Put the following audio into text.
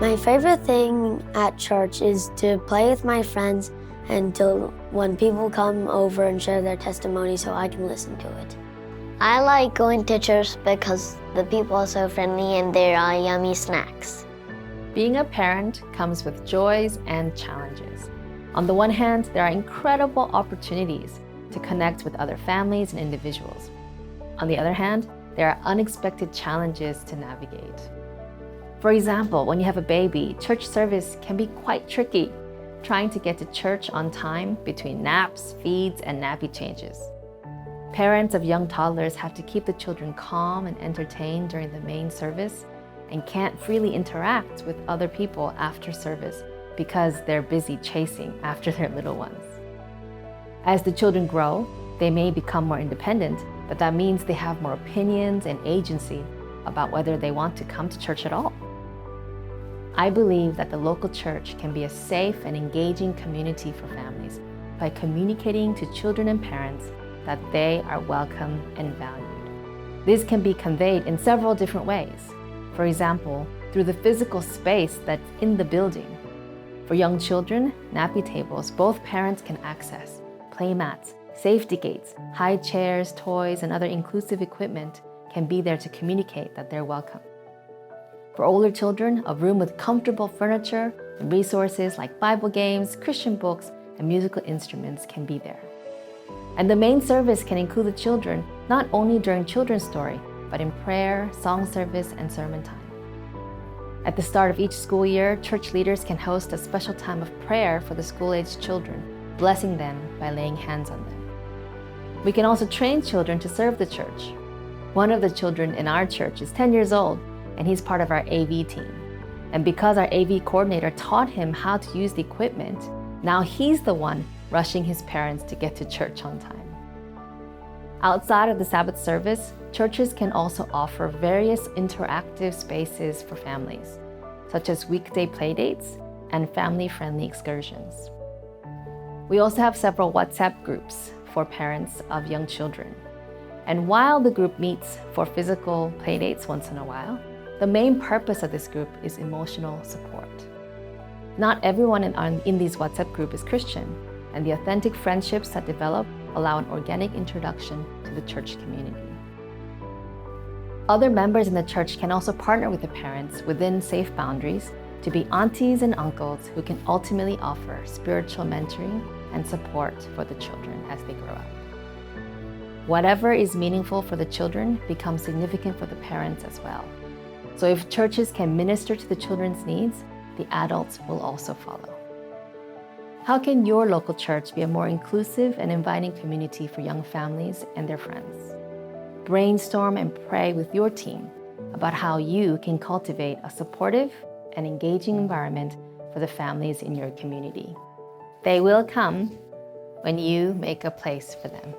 My favorite thing at church is to play with my friends and when people come over and share their testimony so I can listen to it. I like going to church because the people are so friendly and there are yummy snacks. Being a parent comes with joys and challenges. On the one hand, there are incredible opportunities to connect with other families and individuals. On the other hand, there are unexpected challenges to navigate. For example, when you have a baby, church service can be quite tricky, trying to get to church on time between naps, feeds, and nappy changes. Parents of young toddlers have to keep the children calm and entertained during the main service and can't freely interact with other people after service because they're busy chasing after their little ones. As the children grow, they may become more independent, but that means they have more opinions and agency about whether they want to come to church at all. I believe that the local church can be a safe and engaging community for families by communicating to children and parents that they are welcome and valued. This can be conveyed in several different ways. For example, through the physical space that's in the building. For young children, nappy tables both parents can access, play mats, safety gates, high chairs, toys, and other inclusive equipment can be there to communicate that they're welcome. For older children, a room with comfortable furniture and resources like Bible games, Christian books, and musical instruments can be there. And the main service can include the children not only during children's story, but in prayer, song service, and sermon time. At the start of each school year, church leaders can host a special time of prayer for the school-aged children, blessing them by laying hands on them. We can also train children to serve the church. One of the children in our church is 10 years old, and he's part of our AV team. And because our AV coordinator taught him how to use the equipment, now he's the one rushing his parents to get to church on time. Outside of the Sabbath service, churches can also offer various interactive spaces for families, such as weekday playdates and family-friendly excursions. We also have several WhatsApp groups for parents of young children. And while the group meets for physical playdates once in a while, the main purpose of this group is emotional support. Not everyone in these WhatsApp group is Christian, and the authentic friendships that develop allow an organic introduction to the church community. Other members in the church can also partner with the parents within safe boundaries to be aunties and uncles who can ultimately offer spiritual mentoring and support for the children as they grow up. Whatever is meaningful for the children becomes significant for the parents as well. So if churches can minister to the children's needs, the adults will also follow. How can your local church be a more inclusive and inviting community for young families and their friends? Brainstorm and pray with your team about how you can cultivate a supportive and engaging environment for the families in your community. They will come when you make a place for them.